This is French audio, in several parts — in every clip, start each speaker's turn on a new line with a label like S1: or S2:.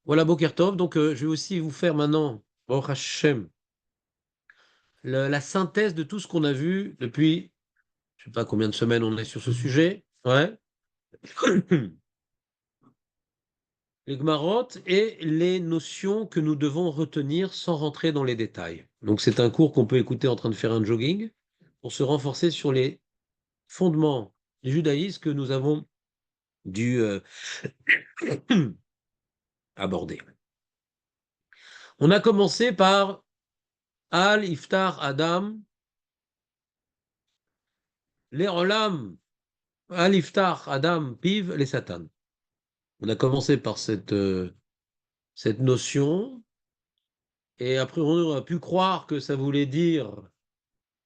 S1: Voilà, Boker Tov. Donc, je vais aussi vous faire maintenant, Baruch Hashem, la synthèse de tout ce qu'on a vu depuis, je ne sais pas combien de semaines on est sur ce sujet. Ouais. Les Gmarot et les notions que nous devons retenir sans rentrer dans les détails. Donc, c'est un cours qu'on peut écouter en train de faire un jogging pour se renforcer sur les fondements du judaïsme que nous avons dû aborder. On a commencé par Al Iftar Adam, les Olam, Al Iftar Adam Piv, les Satan. On a commencé par cette notion, et après on aurait pu croire que ça voulait dire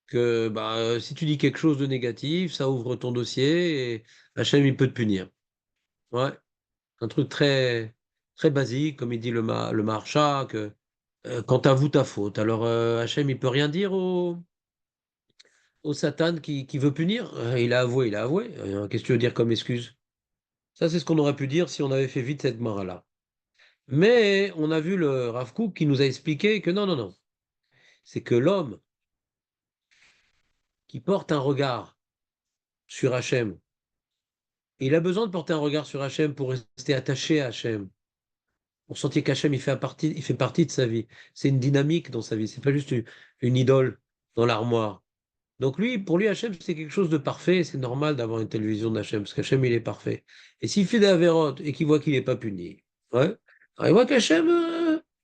S1: que si tu dis quelque chose de négatif, ça ouvre ton dossier et Hachem il peut te punir. Ouais, un truc très très basique, comme il dit le Maharsha, que quand t'avoues ta faute, alors Hachem il peut rien dire au Satan qui veut punir. Il a avoué, il a avoué. Qu'est-ce que tu veux dire comme excuse? Ça c'est ce qu'on aurait pu dire si on avait fait vite cette mara-là. Mais on a vu le Rav Kook qui nous a expliqué que non, non, non. C'est que l'homme qui porte un regard sur Hachem, il a besoin de porter un regard sur Hachem pour rester attaché à Hachem, pour sentir qu'Hachem il fait partie de sa vie. C'est une dynamique dans sa vie, c'est pas juste une idole dans l'armoire. Donc lui, pour lui, Hachem, c'est quelque chose de parfait, c'est normal d'avoir une telle vision d'Hachem, parce qu'Hachem, il est parfait. Et s'il fait des avérotes et qu'il voit qu'il n'est pas puni, ouais, alors il voit qu'Hachem,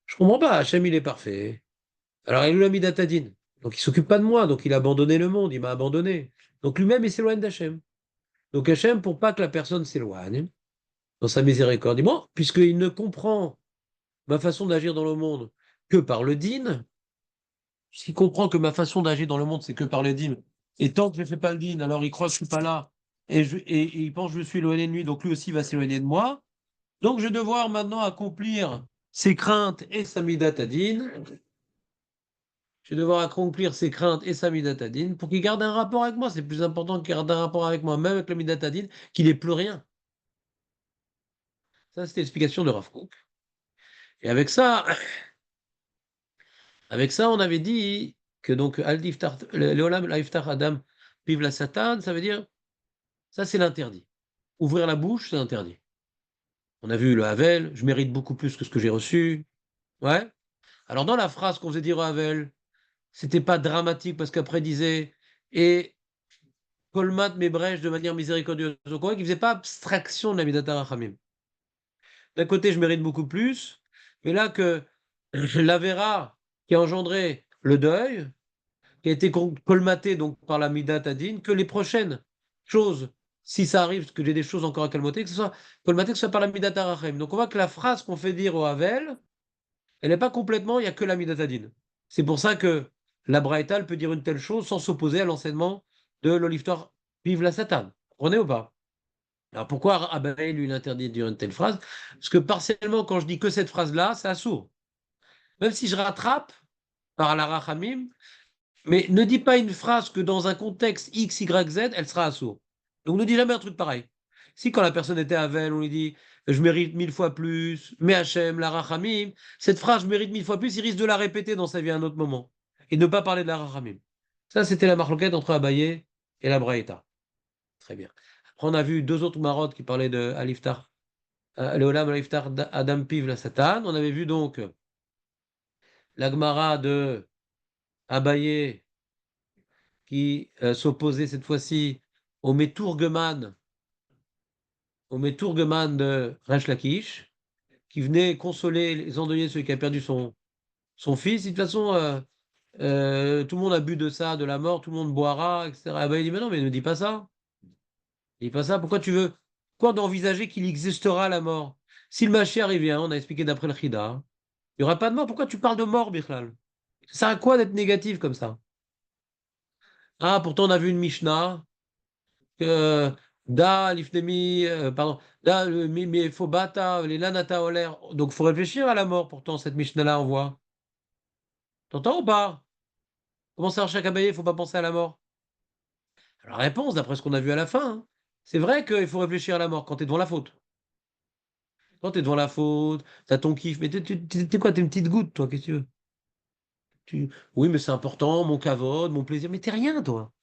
S1: je comprends pas, Hachem, il est parfait. Alors il lui a mis d'Atadine. Donc il s'occupe pas de moi, donc il a abandonné le monde, il m'a abandonné. Donc lui-même, il s'éloigne d'Hachem. Donc Hachem, pour pas que la personne s'éloigne, dans sa miséricorde, dit, bon, puisqu'il ne comprend ma façon d'agir dans le monde que par le dîn, puisqu'il comprend que ma façon d'agir dans le monde, c'est que par le dîn, et tant que je ne fais pas le dîn, alors il croit que je suis pas là, et il pense que je suis éloigné de lui, donc lui aussi va s'éloigner de moi. Donc je vais devoir maintenant accomplir ses craintes et sa midatadine. Je vais devoir accomplir ses craintes et sa midatadine pour qu'il garde un rapport avec moi. C'est plus important qu'il garde un rapport avec moi, même avec le midatadine, qu'il n'ait plus rien. Ça, c'était l'explication de Rav Kook. Et avec ça, on avait dit que donc Leolam Laiftar Adam Piv la Satan, ça veut dire, ça c'est l'interdit. Ouvrir la bouche, c'est interdit. On a vu le Havel, je mérite beaucoup plus que ce que j'ai reçu. Ouais. Alors dans la phrase qu'on faisait dire au Havel, c'était pas dramatique parce qu'après il disait et colmate mes brèches de manière miséricordieuse. Donc on voit qu'il faisait pas abstraction de la Midat HaRachamim. D'un côté, je mérite beaucoup plus, mais là que l'Avera qui a engendré le deuil, qui a été colmaté donc par la Midat Adin, que les prochaines choses, si ça arrive, que j'ai des choses encore à calmoter, que ce soit colmaté, que ce soit par la Midat Arachem. Donc on voit que la phrase qu'on fait dire au Havel, elle n'est pas complètement, il n'y a que la Midat Adin. C'est pour ça que la Braïta peut dire une telle chose sans s'opposer à l'enseignement de l'Oliftor Vive la Satan. Vous comprenez ou pas? Alors pourquoi Abaye lui il interdit de dire une telle phrase? Parce que partiellement, quand je dis que cette phrase-là, c'est assourd. Même si je rattrape par la Rachamim, mais ne dis pas une phrase que dans un contexte X, Y, Z, elle sera assourd. Donc ne dis jamais un truc pareil. Si quand la personne était avec, on lui dit je mérite 1000 fois plus, mais Hachem, la Rachamim, cette phrase je mérite 1000 fois plus, il risque de la répéter dans sa vie à un autre moment et ne pas parler de la Rachamim. Ça, c'était la marloquette entre Abaye et la Braïta. Très bien. Après, on a vu deux autres marottes qui parlaient de Aliftar, Leolam Aliftar Adam Piv la Satan. On avait vu donc la Gemara de Abaye qui s'opposait cette fois-ci au Meturgeman, au Meturgeman de Resh Lakish, qui venait consoler les endeuillés, celui qui a perdu son fils. Et de toute façon, tout le monde a bu de ça, de la mort, tout le monde boira, etc. Ah ben, il dit, mais non, mais ne dis pas ça. Ne dis pas ça. Pourquoi tu veux quoi d'envisager qu'il existera la mort? Si le Mashiach revient, on a expliqué d'après le Chida, il n'y aura pas de mort. Pourquoi tu parles de mort, Bichlal? Ça sert à quoi d'être négatif comme ça? Ah, pourtant, on a vu une Mishnah Da, l'ifnemi, pardon, Da, mais Fobata, les Lanata Oler. Donc, faut réfléchir à la mort, pourtant, cette Mishnah-là, on voit. T'entends ou pas? Comment ça, chaque abeille, il faut pas penser à la mort? Alors, la réponse, d'après ce qu'on a vu à la fin, hein, c'est vrai qu'il faut réfléchir à la mort quand tu es devant la faute. Quand tu es devant la faute, tu as ton kiff, mais t'es quoi? T'es une petite goutte, toi, qu'est-ce que tu veux? Oui, mais c'est important, mon kavod, mon plaisir, mais t'es rien, toi.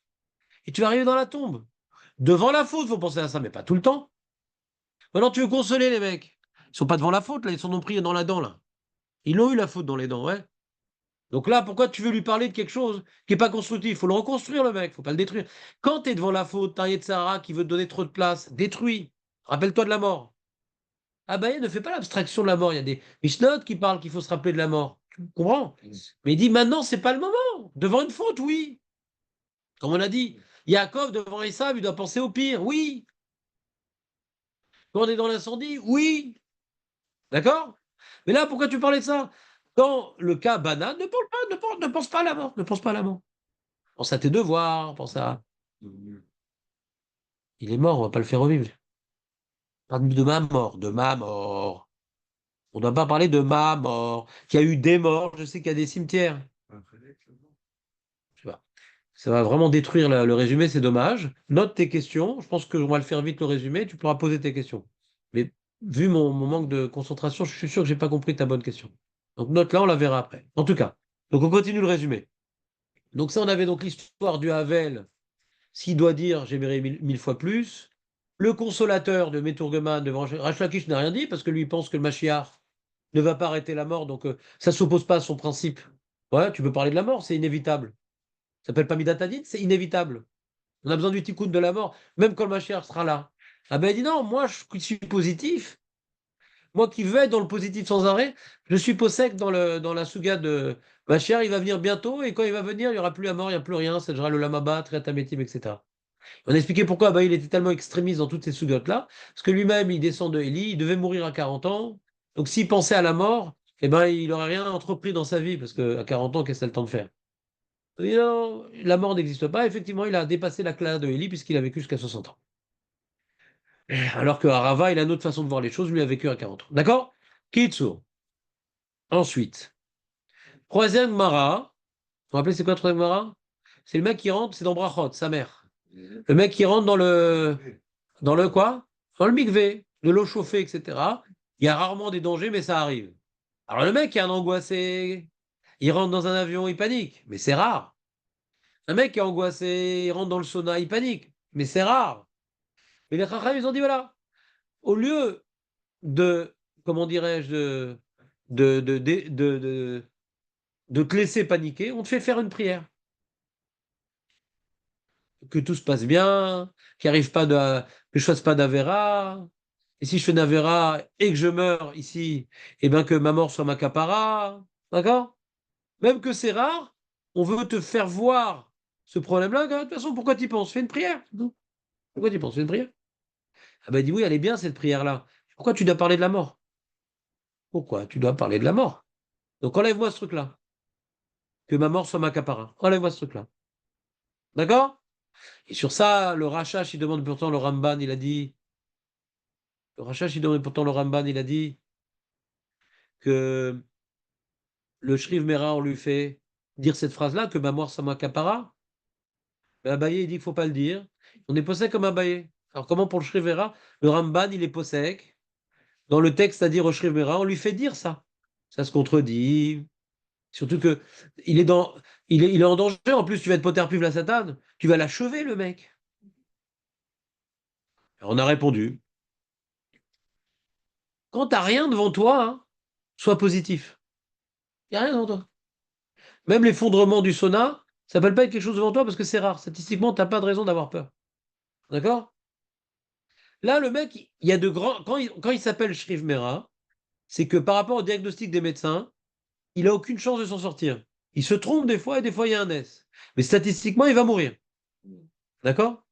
S1: Et tu vas arriver dans la tombe. Devant la faute, faut penser à ça, mais pas tout le temps. Maintenant, tu veux consoler les mecs. Ils sont pas devant la faute, là, ils sont non pris dans la dent, là. Ils l'ont eu la faute dans les dents, ouais. Donc là, pourquoi tu veux lui parler de quelque chose qui n'est pas constructif? Il faut le reconstruire, le mec, faut pas le détruire. Quand tu es devant la faute, t'as un Yetzirah qui veut te donner trop de place, détruis. Rappelle-toi de la mort. Ah bah, il ne fait pas l'abstraction de la mort. Il y a des Mishnot qui parlent qu'il faut se rappeler de la mort. Tu comprends? Mais il dit maintenant, c'est pas le moment. Devant une faute, oui. Comme on a dit, Yaakov, devant Esav, il doit penser au pire, oui. Quand on est dans l'incendie, oui. D'accord? Mais là, pourquoi tu parlais de ça? Dans le cas banal, ne parle pas, ne pense pas à la mort. Ne pense pas à la mort. Pense à tes devoirs, pense à. Il est mort, on va pas le faire revivre. Pas de ma mort, de ma mort. On ne doit pas parler de ma mort. Qu'il y a eu des morts, je sais qu'il y a des cimetières. Je sais pas. Ça va vraiment détruire le résumé, c'est dommage. Note tes questions. Je pense qu'on va le faire vite le résumé. Tu pourras poser tes questions. Mais vu mon manque de concentration, je suis sûr que j'ai pas compris ta bonne question. Donc note là, on la verra après. En tout cas. Donc on continue le résumé. Donc ça, on avait donc l'histoire du Havel. S'il doit dire j'aimerais mille fois plus. Le consolateur de Métourgeman devant Rach Lakish n'a rien dit parce que lui il pense que le Mashiach ne va pas arrêter la mort, donc ça ne s'oppose pas à son principe. Ouais, tu peux parler de la mort, c'est inévitable. Ça s'appelle pas Midatadin, c'est inévitable. On a besoin du tikkun de la mort, même quand le Mashiach sera là. Ah ben il dit non, moi je suis positif, moi qui veux être dans le positif sans arrêt, je suis possède dans la souga de Mashiach, il va venir bientôt, et quand il va venir, il n'y aura plus la mort, il n'y a plus rien, ça sera le Lamaba, Triatametim, etc. On a expliqué pourquoi bah, il était tellement extrémiste dans toutes ces sougottes-là, parce que lui-même, il descend de Élie, il devait mourir à 40 ans, donc s'il pensait à la mort, eh ben, il n'aurait rien entrepris dans sa vie, parce qu'à 40 ans, qu'est-ce qu'il a le temps de faire? Et non, la mort n'existe pas, effectivement, il a dépassé la classe de Élie, puisqu'il a vécu jusqu'à 60 ans. Alors que Arava, il a une autre façon de voir les choses, lui a vécu à 40 ans. D'accord? Kitsu. Ensuite, troisième Mara, vous vous rappelez c'est quoi le troisième Mara? C'est le mec qui rentre, c'est dans Brachot, sa mère. Le mec qui rentre dans le quoi? Dans le mikvé, de l'eau chauffée, etc. Il y a rarement des dangers, mais ça arrive. Alors le mec qui est un angoissé, il rentre dans un avion, il panique, mais c'est rare. Un mec qui est angoissé, il rentre dans le sauna, il panique, mais c'est rare. Mais les Chachamim, ils ont dit voilà, au lieu de, comment dirais-je, de te laisser paniquer, on te fait faire une prière. Que tout se passe bien, que je fasse pas d'Avera. Et si je fais d'Avera et que je meurs ici, eh bien que ma mort soit ma capara. D'accord? Même que c'est rare, on veut te faire voir ce problème-là. De toute façon, pourquoi tu y penses? Fais une prière. Non. Pourquoi tu y penses? Fais une prière. Ah ben, il dit oui, elle est bien cette prière-là. Pourquoi tu dois parler de la mort? Pourquoi tu dois parler de la mort? Donc enlève-moi ce truc-là. Que ma mort soit ma capara. Enlève-moi ce truc-là. D'accord? Et sur ça, le Rachash, il demande pourtant le Ramban, il a dit. Le Rachash, il demande pourtant le Ramban, il a dit que le Shriv Mera, on lui fait dire cette phrase-là, que ma mort soit ma capara. Mais Abaye, il dit qu'il ne faut pas le dire. On est possède comme Abaye. Alors comment pour le Shriv Mera, le Ramban, il est possède. Dans le texte, c'est-à-dire au Shriv Mera, on lui fait dire ça. Ça se contredit. Surtout que il est en danger. En plus, tu vas être poter puve la satane. Tu vas l'achever, le mec. Alors, on a répondu. Quand t'as rien devant toi, hein, sois positif. Il n'y a rien devant toi. Même l'effondrement du sauna, ça ne s'appelle pas être quelque chose devant toi parce que c'est rare. Statistiquement, tu n'as pas de raison d'avoir peur. D'accord? Là, le mec, il y a de grands. Quand il s'appelle Shriv Mera, c'est que par rapport au diagnostic des médecins, il n'a aucune chance de s'en sortir. Il se trompe des fois et des fois il y a un S. Mais statistiquement, il va mourir. D'accord?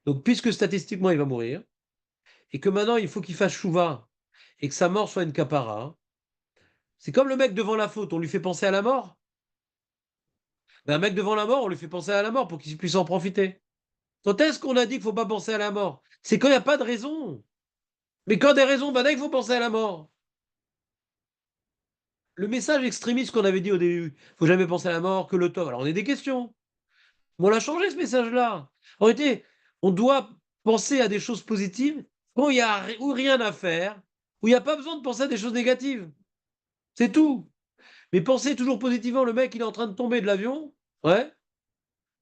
S1: Donc, puisque statistiquement, il va mourir, et que maintenant, il faut qu'il fasse chouva et que sa mort soit une capara, c'est comme le mec devant la faute, on lui fait penser à la mort. Ben, un mec devant la mort, on lui fait penser à la mort pour qu'il puisse en profiter. Quand est-ce qu'on a dit qu'il ne faut pas penser à la mort? C'est quand il n'y a pas de raison. Mais quand il y a des raisons, ben là, il faut penser à la mort. Le message extrémiste qu'on avait dit au début, il ne faut jamais penser à la mort, que le top. Alors on a des questions. Mais on l'a changé ce message-là. En réalité, on doit penser à des choses positives quand il n'y a ou rien à faire, où il n'y a pas besoin de penser à des choses négatives. C'est tout. Mais pensez toujours positivement, le mec, il est en train de tomber de l'avion. Ouais.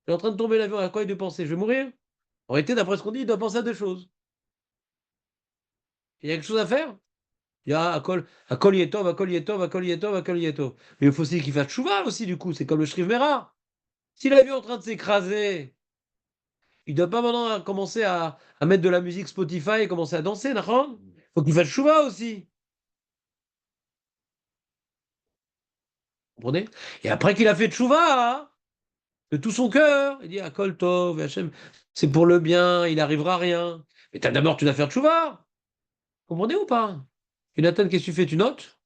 S1: Il est en train de tomber de l'avion. À quoi il doit penser? Je vais mourir? En réalité, d'après ce qu'on dit, il doit penser à deux choses. Il y a quelque chose à faire? Il y a à kol yetov, à kol yetov, à kol yetov, à kol yetov. Mais il faut aussi qu'il fasse chouva aussi, du coup. C'est comme le Shriv Mera. Si l'avion est en train de s'écraser, il ne doit pas maintenant commencer à mettre de la musique Spotify et commencer à danser, d'accord? Il faut qu'il fasse chouva aussi. Vous comprenez? Et après qu'il a fait chouva, hein, de tout son cœur, il dit à kol tov, Hachem, c'est pour le bien, il n'arrivera à rien. Mais d'abord, tu dois faire chouva. Vous comprenez ou pas? Jonathan, qu'est-ce que tu fais? Tu notes?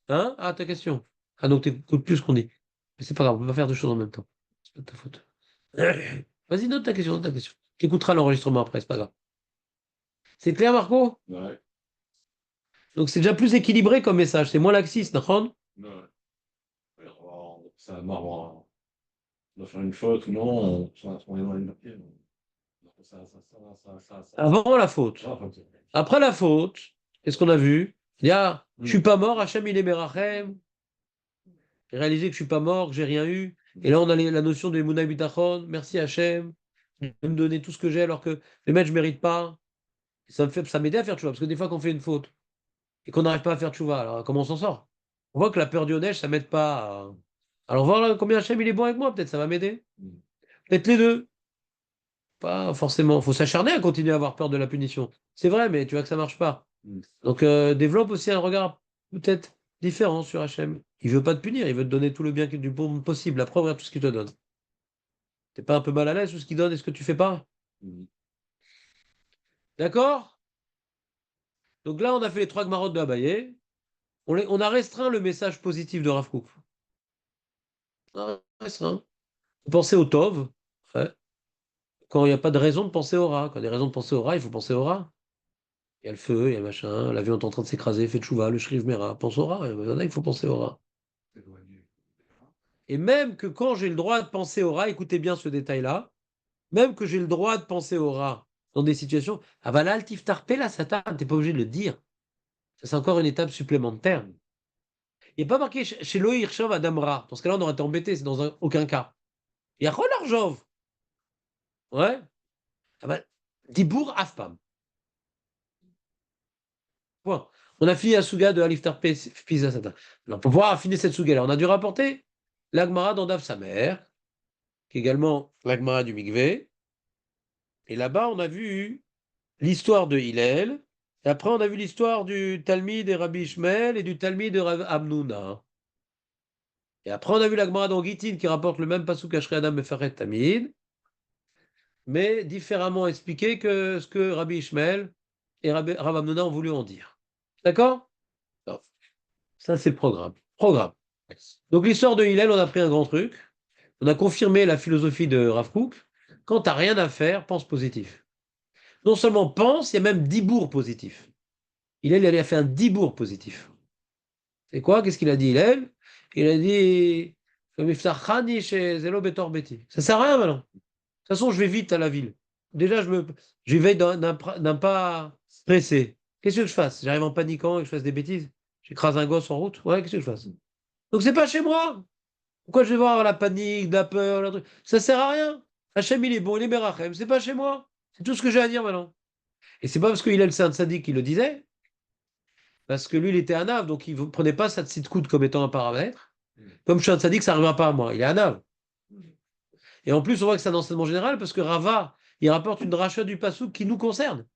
S1: Hein? Ah, ta question. Ah, donc tu écoutes plus ce qu'on dit. Mais c'est pas grave, on peut pas faire deux choses en même temps. C'est pas de ta faute. Vas-y, note ta question, note ta question. Tu écouteras l'enregistrement après, c'est pas grave. C'est clair, Marco?
S2: Ouais.
S1: Donc c'est déjà plus équilibré comme message, c'est moins laxiste, d'accord?
S2: Ouais. Alors, ça va marrant. On doit faire une faute ou non, on est dans les papiers.
S1: Avant la faute.
S2: Ah, ok.
S1: Après la faute, qu'est-ce qu'on a vu? Il y a, je suis pas mort, Hachem il est Merachem. J'ai réalisé que je suis pas mort, que j'ai rien eu. Et là, on a la notion de Emunah Bitachon. Merci Hachem de me donner tout ce que j'ai alors que les mecs, je mérite pas. Et ça m'aidait à faire tchouva. Parce que des fois, quand on fait une faute et qu'on n'arrive pas à faire tchouva, alors comment on s'en sort? On voit que la peur du neige, ça m'aide pas. Alors, voir combien Hachem il est bon avec moi, peut-être ça va m'aider. Peut-être les deux. Pas forcément. Il faut s'acharner à continuer à avoir peur de la punition. C'est vrai, mais tu vois que ça marche pas. Donc, développe aussi un regard peut-être différent sur Hachem. Il veut pas te punir, il veut te donner tout le bien du bon possible. La preuve, regarde tout ce qu'il te donne. T'es pas un peu mal à l'aise sur ce qu'il donne et ce que tu fais pas? D'accord? Donc là, on a fait les trois marottes de Abaye. On a restreint le message positif de Rav Kook. On a restreint. Pensez au Tov. Ouais. Quand il n'y a pas de raison de penser au rat. Quand il y a des raisons de penser au rat, il faut penser au rat. Il y a le feu, il y a machin, l'avion est en train de s'écraser, fait tchouva, le shriv mera, pense au rat. Il y en a, il faut penser au rat. Et même que quand j'ai le droit de penser au rat, écoutez bien ce détail-là, même que j'ai le droit de penser au rat dans des situations, ah bah là, le tiftarpé, là, Satan, t'es pas obligé de le dire. Ça, c'est encore une étape supplémentaire. Il n'est pas marqué chez Loïc Hirshov Adam Ra. Dans ce cas-là, on aurait été embêté, c'est dans aucun cas. Il y a Arjov. Ouais. Ah bah, Dibour Afpam. Point. On a fini la souga de Aliftar Pisa Satan. Alors, pour pouvoir affiner cette souga-là, on a dû rapporter l'Agmara d'Andav sa mère, qui est également l'Agmara du Mikvé. Et là-bas, on a vu l'histoire de Hillel. Et après, on a vu l'histoire du Talmud de Rabbi Ishmael et du Talmud de Rav Amnouna. Et après, on a vu l'Agmara d'Angitin qui rapporte le même pasuk Ashri Adam Meferet Tamid, mais différemment expliqué que ce que Rabbi Ishmael et Rav Amnouna ont voulu en dire. D'accord? Alors, ça, c'est le programme. Programme. Donc, l'histoire de Hillel, on a pris un grand truc. On a confirmé la philosophie de Rav Kook. Quand tu n'as rien à faire, pense positif. Non seulement pense, il y a même dibourg positif. Hillel, il a fait un dibourg positif. C'est quoi? Qu'est-ce qu'il a dit, Hillel? Il a dit ça sert à rien maintenant. De toute façon, je vais vite à la ville. Déjà, je vais d'un pas pressé. Qu'est-ce que je fasse? J'arrive en paniquant et que je fasse des bêtises? J'écrase un gosse en route? Ouais, qu'est-ce que je fasse? Donc, c'est pas chez moi. Pourquoi je vais voir la panique, la peur, le truc? Ça sert à rien. Hachem, il est bon, il est Merachem. C'est pas chez moi. C'est tout ce que j'ai à dire maintenant. Et c'est pas parce qu'il a le saint sadique qui le disait, parce que lui, il était un donc il ne prenait pas sa petite coude comme étant un paramètre. Comme je suis un sadique, ça ne revient pas à moi. Il est un. Et en plus, on voit que c'est un enseignement général parce que Rava, il rapporte une rachat du Passouk qui nous concerne.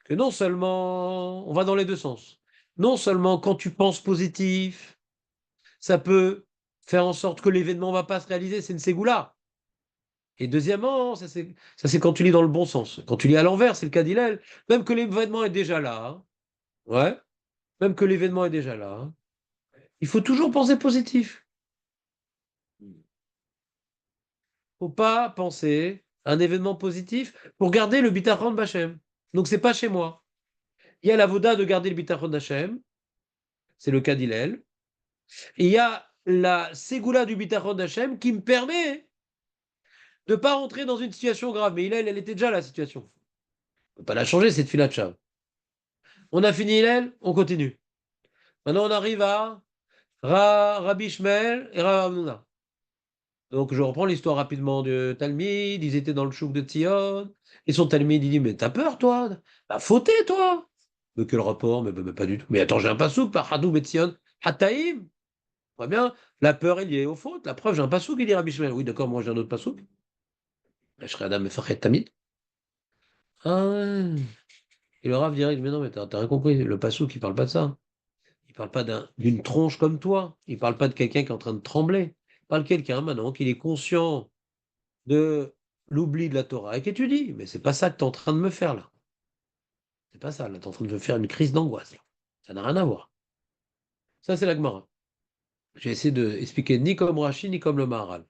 S1: Que non seulement, on va dans les deux sens. Non seulement quand tu penses positif, ça peut faire en sorte que l'événement ne va pas se réaliser, c'est une ségoula. Et deuxièmement, ça c'est quand tu lis dans le bon sens. Quand tu lis à l'envers, c'est le cas d'Hillel, même que l'événement est déjà là. Hein. Ouais, même que l'événement est déjà là. Hein. Il faut toujours penser positif. Faut pas penser à un événement positif pour garder le bitachon d'Hachem. Donc c'est pas chez moi. Il y a la voda de garder le bitachon d'Hachem, c'est le cas d'Hillel. Et il y a la ségoula du bitachon d'Hachem qui me permet de ne pas rentrer dans une situation grave. Mais Hillel, elle était déjà la situation. On ne peut pas la changer, cette fila de Shav. On a fini Hillel, on continue. Maintenant, on arrive à Rabbi Ishmael et Rav Hamnouna. Donc, je reprends l'histoire rapidement de Talmud. Ils étaient dans le chouk de Tzion. Et son Talmud, il dit, mais t'as peur, toi? T'as fauté, toi? Mais quel rapport? Mais pas du tout. Mais attends, j'ai un pasouk par Hadou Betzion. Hataïm. Très bien. La peur est liée aux fautes. La preuve, j'ai un pasouk, il dit Rabbi Ishmael. Oui, d'accord, moi j'ai un autre pasouk. Je serai Adam Mefachet Tamid. Ah ouais. Et le Rav dirait, mais non, mais t'as rien compris. Le pasouk, il parle pas de ça. Il parle pas d'une tronche comme toi. Il parle pas de quelqu'un qui est en train de trembler. Il parle de quelqu'un maintenant qui est conscient de l'oubli de la Torah et qu'étudie. Mais c'est pas ça que tu es en train de me faire là. C'est pas ça. Là, tu es en train de me faire une crise d'angoisse. Là. Ça n'a rien à voir. Ça, c'est la Gemara. J'ai essayé d'expliquer ni comme Rashi, ni comme le Maharal.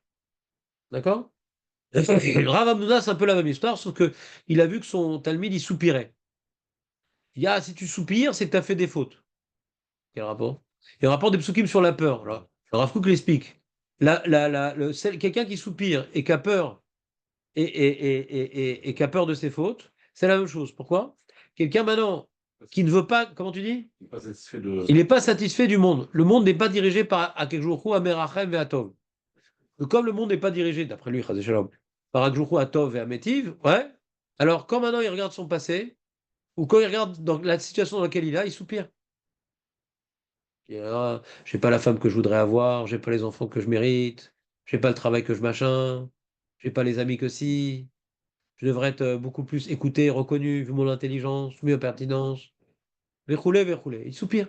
S1: D'accord? Rav Hamnouna, c'est un peu la même histoire, sauf que il a vu que son Talmud, il soupirait. Il dit, ah, si tu soupires, c'est que tu as fait des fautes. Quel rapport? Il y a un rapport des psukim sur la peur. Alors, le Rav Kook l'explique. Quelqu'un qui soupire et qui a peur et qui a peur de ses fautes, c'est la même chose. Pourquoi? Quelqu'un maintenant qui ne veut pas, comment tu dis?
S2: Il n'est pas satisfait de.
S1: Il n'est pas satisfait du monde. Le monde n'est pas dirigé par Akekjourou, Amerachem et Atov. Comme le monde n'est pas dirigé, d'après lui, Chazé Shalom, par Akekjourou, Atov et Amétiv, ouais. Alors quand maintenant il regarde son passé, ou quand il regarde dans la situation dans laquelle il soupire. Il dit, ah, j'ai pas la femme que je voudrais avoir, j'ai pas les enfants que je mérite, j'ai pas le travail que je machin, j'ai pas les amis que si. Je devrais être beaucoup plus écouté, reconnu, vu mon intelligence, mieux pertinence. Verroulé, verroulé. Il soupire.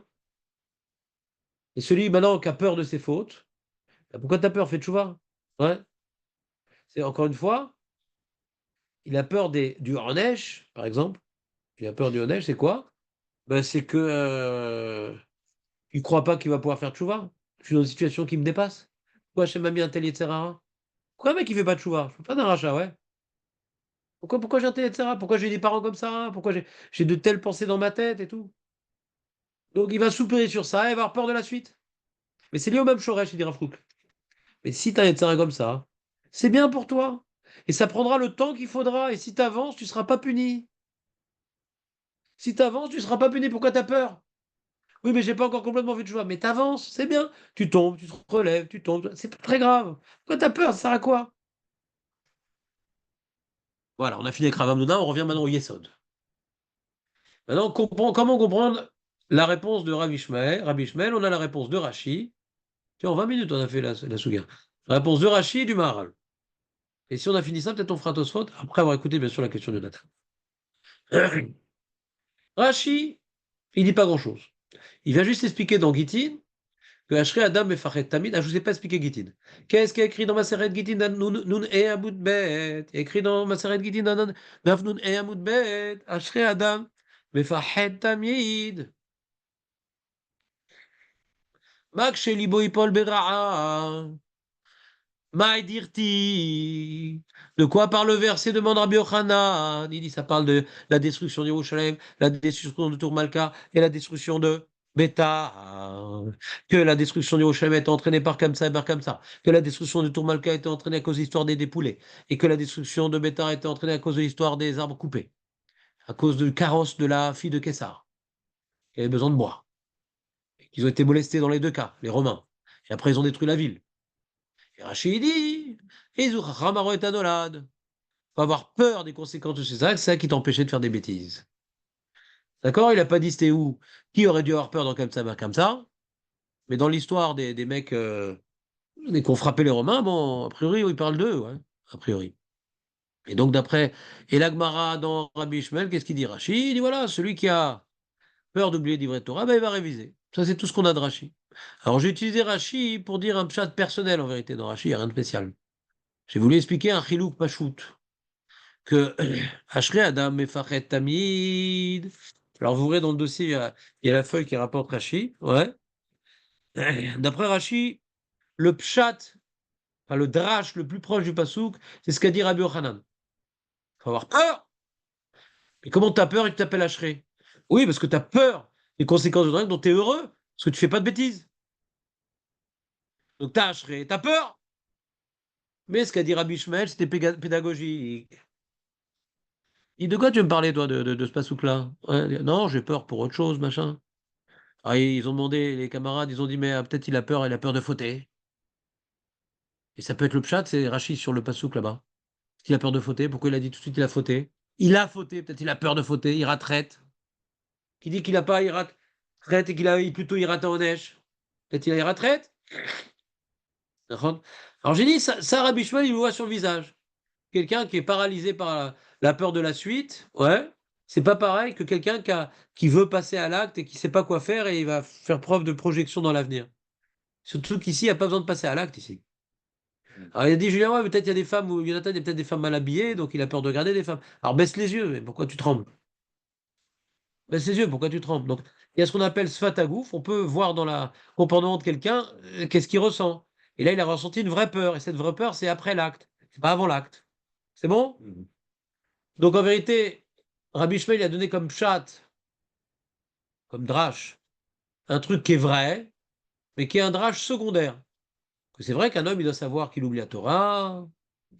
S1: Et celui maintenant qui a peur de ses fautes, bah, pourquoi t'as peur? Fais tchouva. Ouais. C'est encore une fois, il a peur du neige, par exemple. Il a peur du neige, c'est quoi? Ben, c'est que il croit pas qu'il va pouvoir faire tchouva. Je suis dans une situation qui me dépasse. Pourquoi Hachem m'a mis un tel Yetzerara? Pourquoi un mec il fait pas de tchouva? Je fais pas d'un rachat, ouais. Pourquoi j'ai un tel Yetzerara? Pourquoi j'ai des parents comme ça? Pourquoi j'ai de telles pensées dans ma tête et tout? Donc il va soupirer sur ça et avoir peur de la suite. Mais c'est lié au même Shoresh, il dit Rav Kook. Mais si tu as un terrain comme ça, c'est bien pour toi. Et ça prendra le temps qu'il faudra. Et si tu avances, tu ne seras pas puni. Si tu avances, tu ne seras pas puni. Pourquoi tu as peur? Oui, mais j'ai pas encore complètement vu de joie. Mais tu avances, c'est bien. Tu tombes, tu te relèves, tu tombes. C'est pas très grave. Pourquoi tu as peur? Ça sert à quoi? Voilà, on a fini avec Rav Hamnouna, on revient maintenant au Yesod. Maintenant, comment comprendre la réponse de Rav Ishmael? Rabbi Ishmael, on a la réponse de Rashi. Tiens, en 20 minutes, on a fait la Souga. La réponse de Rashi et du Maharal. Et si on a fini ça, peut-être on fera Tosfot, après avoir écouté bien sûr la question de Nathan. Rashi, il dit pas grand-chose. Il vient juste expliquer dans Gittin que Ashri Adam et Fachet Tamid. Ah, je vous ai pas expliqué Gittin. Qu'est-ce qu'il y a écrit dans ma Maseret Gittin Nun e Amud Bet. Il y a écrit dans ma Maseret Gittin Naf Nun e Amud Bet. Ashri Adam et Fachet Tamid. Mak Shelibo Ipol Bera'a. Maïdirti. De quoi parle le verset demande Rabbi Yochanan? Il dit ça parle de la destruction d'Yerushalayim, la destruction de Tour Malka et la destruction de Beta. Que la destruction d'Yerushalayim a été entraînée par Kamsa et par Kamsa. Que la destruction de Tour Malka a été entraînée à cause de l'histoire des poulets. Et que la destruction de Beta a été entraînée à cause de l'histoire des arbres coupés. À cause du carrosse de la fille de Kessar. Qui avait besoin de bois. Ils ont été molestés dans les deux cas, les Romains. Et après, ils ont détruit la ville. Et Rachid dit, il faut avoir peur des conséquences de ces actes, c'est ça qui t'empêchait de faire des bêtises. D'accord? Il n'a pas dit c'était où, qui aurait dû avoir peur dans comme ça, mais dans l'histoire des mecs qui ont frappé les Romains, bon, a priori, il parle d'eux, ouais, a priori. Et donc, d'après Elagmara dans Rabbi Ishmael, qu'est-ce qu'il dit Rachid? Il dit voilà, celui qui a peur d'oublier d'ivrer Torah, ben, il va réviser. Ça, c'est tout ce qu'on a de Rachid. Alors, j'ai utilisé Rachid pour dire un pshat personnel, en vérité. Dans Rachid, il n'y a rien de spécial. J'ai voulu expliquer un chilouk pachout. Que Ashri Adam Mefachet Tamid. Alors vous verrez dans le dossier, il y a la feuille qui rapporte Rashi. Ouais. D'après Rashi, le pshat, enfin le drash le plus proche du pasouk, c'est ce qu'a dit Rabbi Yochanan. Il faut avoir peur. Et comment tu as peur et que tu t'appelles Ashri? Oui, parce que tu as peur des conséquences de ton acte dont tu es heureux, parce que tu fais pas de bêtises. Donc tu as Ashri, tu as peur. Mais ce qu'a dit Rabbi Ishmael, c'était pédagogique. Et de quoi tu veux me parler, toi, de ce pasouk-là? Ouais, non, j'ai peur pour autre chose, machin. Ah, ils ont demandé, les camarades, ils ont dit, mais peut-être il a peur de fauter. Et ça peut être le pshat, c'est Rachid sur le pasouk là-bas. Parce qu'il a peur de fauter. Pourquoi il a dit tout de suite il a fauté? Il a fauté, peut-être il a peur de fauter, il ratraite. Qui dit qu'il a pas, il ratraite et plutôt il rate en neige. Peut-être il ratraite. Alors j'ai dit, ça Rabbi Shmuel, il le voit sur le visage. Quelqu'un qui est paralysé par la peur de la suite, ouais, c'est pas pareil que quelqu'un qui veut passer à l'acte et qui sait pas quoi faire et il va faire preuve de projection dans l'avenir. Surtout qu'ici, il n'y a pas besoin de passer à l'acte ici. Alors il a dit, Julien, ouais, peut-être il y a des femmes, ou Jonathan, il y a peut-être des femmes mal habillées, donc il a peur de regarder des femmes. Alors baisse les yeux, mais pourquoi tu trembles? Baisse les yeux, pourquoi tu trembles? Donc il y a ce qu'on appelle sfatagouf, on peut voir dans la comportement de quelqu'un qu'est-ce qu'il ressent. Et là, il a ressenti une vraie peur, et cette vraie peur, c'est après l'acte, c'est pas avant l'acte. C'est bon? Donc en vérité, Rabbi Shmuel il a donné comme chat, comme drache, un truc qui est vrai, mais qui est un drache secondaire. Que c'est vrai qu'un homme, il doit savoir qu'il oublie la Torah,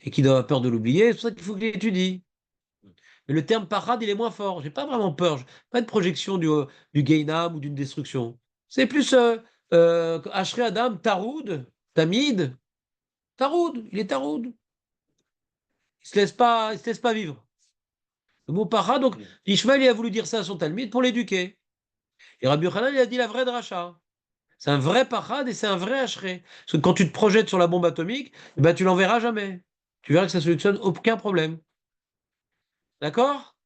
S1: et qu'il doit avoir peur de l'oublier, c'est pour ça qu'il faut qu'il étudie. Mais le terme parade, il est moins fort. J'ai pas vraiment peur. Pas de projection du Gainam ou d'une destruction. C'est plus Ashri Adam, Taroud, Tamid, Taroud, il est Taroud. Il se laisse pas vivre. Le mot parade, donc, Ishmael, il a voulu dire ça à son Talmud pour l'éduquer. Et Rabbi Yochanan, il a dit la vraie dracha. C'est un vrai parade et c'est un vrai Ashri. Parce que quand tu te projettes sur la bombe atomique, eh ben, tu l'enverras jamais. Tu verras que ça solutionne aucun problème. D'accord?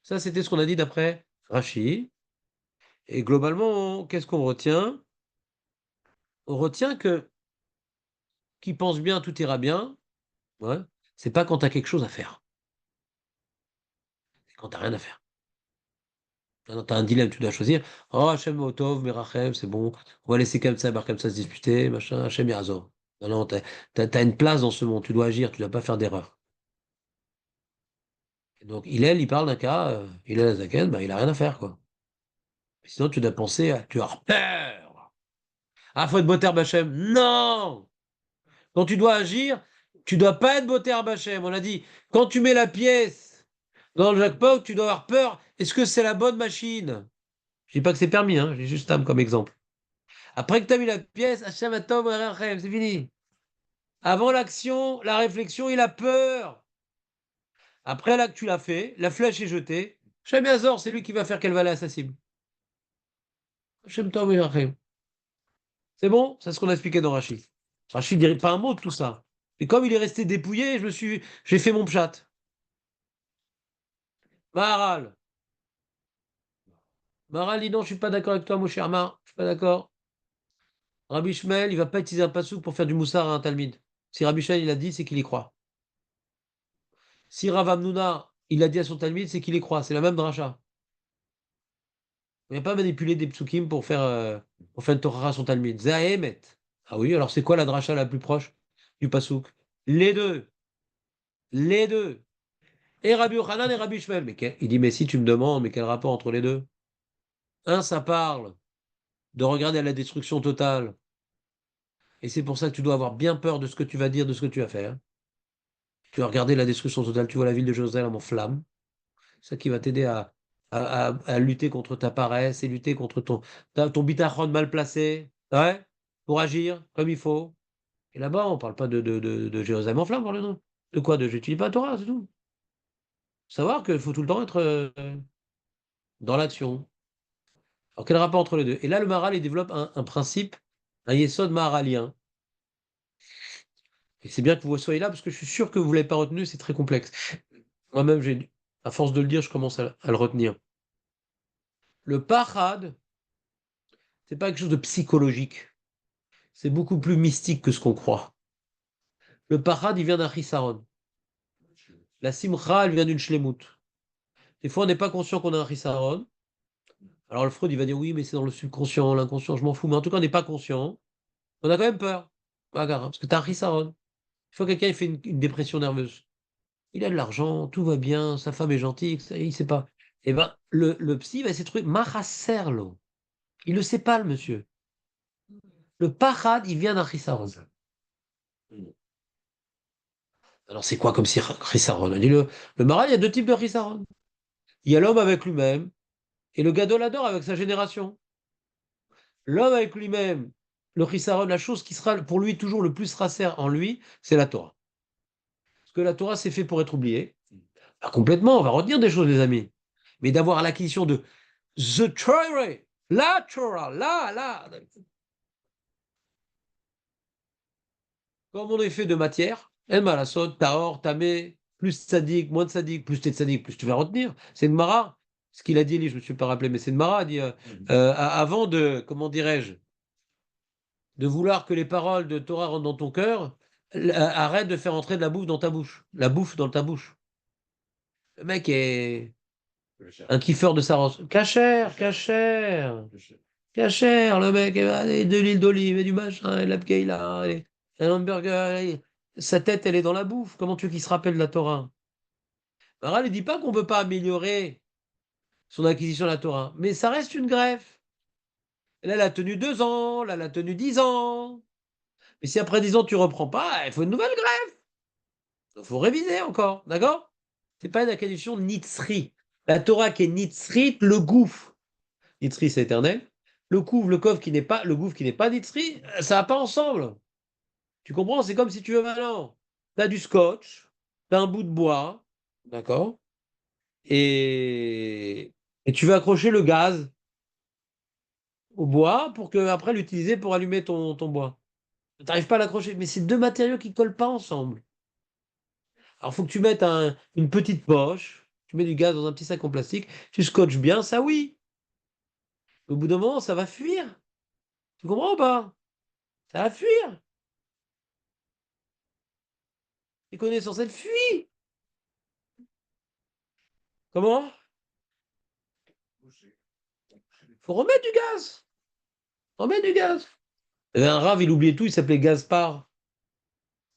S1: Ça, c'était ce qu'on a dit d'après Rashi. Et globalement, qu'est-ce qu'on retient? On retient que qui pense bien, tout ira bien. Ouais. C'est pas quand tu as quelque chose à faire. C'est quand tu rien à faire. Tu as un dilemme, tu dois choisir. Oh, Hachem Otov, Merachem, c'est bon. On va laisser comme ça, Bar comme ça se disputer, machin, Hachem Yazor. Non, non, t'as une place dans ce monde, tu dois agir, tu dois pas faire d'erreur. Et donc, il parle d'un cas, il a Zaken, bah, il a rien à faire, quoi. Sinon, tu dois penser à, tu as peur. Ah, faut être Boter Bachem. Non! Quand tu dois agir, tu dois pas être Boter Bachem. On a dit, quand tu mets la pièce dans le jackpot, tu dois avoir peur. Est-ce que c'est la bonne machine? Je dis pas que c'est permis, hein, j'ai juste Tam comme exemple. Après que tu as mis la pièce, Hachem Atov, Rachem, c'est fini. Avant l'action, la réflexion, il a peur. Après là que tu l'as fait, la flèche est jetée. Hachem Yazor, c'est lui qui va faire qu'elle va aller à sa cible. Hachem Tov, Rachem. C'est bon? C'est ce qu'on a expliqué dans Rachid. Rachid dirait pas un mot de tout ça. Et comme il est resté dépouillé, j'ai fait mon pchat. Maharal. Maharal dit non, je suis pas d'accord avec toi, mon cher Mar. Je suis pas d'accord. Rabbi Shmuel, il va pas utiliser un passouk pour faire du moussard à un talmid. Si Rabbi Shmuel, il a dit, c'est qu'il y croit. Si Rav Hamnouna, il a dit à son talmid, c'est qu'il y croit. C'est la même dracha. Il n'a pas manipulé des psukim pour faire une Torah à son talmid. Zahemet. Ah oui, alors c'est quoi la dracha la plus proche du passouk? Les deux. Les deux. Et Rabbi Yochanan et Rabbi Shmuel. Il dit, mais si tu me demandes, mais quel rapport entre les deux? Un, ça parle de regarder à la destruction totale. Et c'est pour ça que tu dois avoir bien peur de ce que tu vas dire, de ce que tu vas faire. Tu vas regarder la destruction totale, tu vois la ville de Jérusalem en flammes. C'est ça qui va t'aider à lutter contre ta paresse et lutter contre ton bitachon mal placé. Ouais, pour agir comme il faut. Et là-bas, on parle pas de Jérusalem en flammes, parle non. De quoi? De j'utilise pas la Torah, c'est tout. Savoir qu'il faut tout le temps être dans l'action. Alors, quel rapport entre les deux? Et là, le Maharal, il développe un principe, un yesod maharalien. Et c'est bien que vous soyez là, parce que je suis sûr que vous ne l'avez pas retenu, c'est très complexe. Moi-même, à force de le dire, je commence à le retenir. Le parad, c'est pas quelque chose de psychologique. C'est beaucoup plus mystique que ce qu'on croit. Le parad, il vient d'un chisaron. La simcha, elle vient d'une shlemut. Des fois, on n'est pas conscient qu'on a un chisaron. Alors le Freud, il va dire oui, mais c'est dans le subconscient, l'inconscient, je m'en fous. Mais en tout cas, on n'est pas conscient. On a quand même peur. Pas grave, parce que tu as un chisaron. Il faut que quelqu'un il fait une dépression nerveuse. Il a de l'argent, tout va bien, sa femme est gentille, il sait pas. Eh ben, le psy va essayer de trouver Mahaserlo. Il ne sait pas, le monsieur. Le parad, il vient d'un chisaron. Alors, c'est quoi comme chisaron? On dit le Maral, il y a deux types de chisaron. Il y a l'homme avec lui-même et le gadolador avec sa génération. L'homme avec lui-même, le chisaron, la chose qui sera pour lui toujours le plus sincère en lui, c'est la Torah. Parce que la Torah, c'est fait pour être oubliée. Pas complètement, on va retenir des choses, les amis. Mais d'avoir l'acquisition de The Torah, la Torah, là, comme on est fait de matière, El Malasot, Tahor, Tamé, plus sadique, moins de sadique, plus t'es sadique, plus tu vas retenir. C'est une Mara. Ce qu'il a dit, je ne me suis pas rappelé, mais c'est une Mara, dit, avant de, comment dirais-je, de vouloir que les paroles de Torah rentrent dans ton cœur, arrête de faire entrer de la bouffe dans ta bouche. La bouffe dans ta bouche. Le mec est un kiffeur de sa race. Cachère, cachère. Cachère, le mec, et de l'huile d'olive, et du machin, et de la pkeila, et un hamburger. Sa tête, elle est dans la bouffe. Comment tu veux qu'il se rappelle de la Torah? Maral ne dit pas qu'on ne peut pas améliorer son acquisition de la Torah, mais ça reste une greffe. Là, elle a tenu 2 ans, là, elle a tenu 10 ans. Mais si après 10 ans, tu reprends pas, il faut une nouvelle greffe. Il faut réviser encore, d'accord? C'est pas une acquisition nitzri. La Torah qui est nitzri, le gouffre. Nitzri, c'est éternel. Le couvre, le coffre qui n'est pas, le gouffre qui n'est pas nitzri, ça va pas ensemble. Tu comprends? C'est comme si tu veux maintenant. Tu as du scotch, tu as un bout de bois, d'accord? Et tu veux accrocher le gaz au bois pour que après l'utiliser pour allumer ton bois. Tu n'arrives pas à l'accrocher, mais c'est deux matériaux qui ne collent pas ensemble. Alors, il faut que tu mettes une petite poche, tu mets du gaz dans un petit sac en plastique, tu scotches bien, ça oui. Au bout d'un moment, ça va fuir. Tu comprends ou pas? Ça va fuir. Les connaissances, elles fuient. Comment? Faut remettre du gaz. Remettre du gaz. Il y avait un rave, il oubliait tout, il s'appelait Gaspard.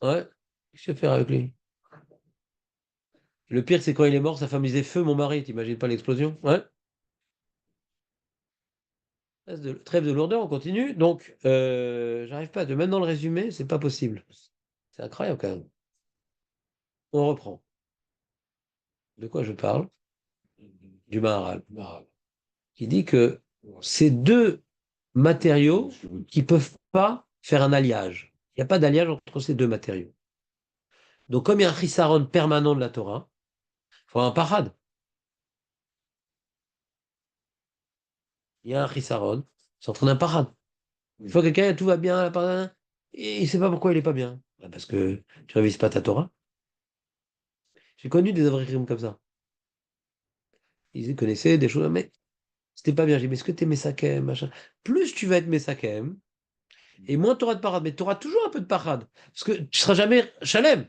S1: Ouais. Qu'est-ce que je vais faire avec lui? Le pire, c'est quand il est mort, sa femme disait feu, mon mari. T'imagines pas l'explosion? Ouais. Trêve de lourdeur, on continue. Donc, j'arrive pas. De maintenant le résumé, c'est pas possible. C'est incroyable quand même. On reprend. De quoi je parle? Du Maharal. Qui dit que ces deux matériaux qui peuvent pas faire un alliage. Il n'y a pas d'alliage entre ces deux matériaux. Donc, comme il y a un chisaron permanent de la Torah, il faut un parade. Il y a un chisaron, c'est en train d'un parade. Une fois que quelqu'un, tout va bien, la parade, et il ne sait pas pourquoi il n'est pas bien. Bah, parce que tu révises pas ta Torah. J'ai connu des avririm comme ça. Ils connaissaient des choses, mais c'était pas bien. J'ai dit, mais est-ce que tu es Mesakem, machin? Plus tu vas être Mesakem, et moins tu auras de parade. Mais tu auras toujours un peu de parade. Parce que tu ne seras jamais Chalem.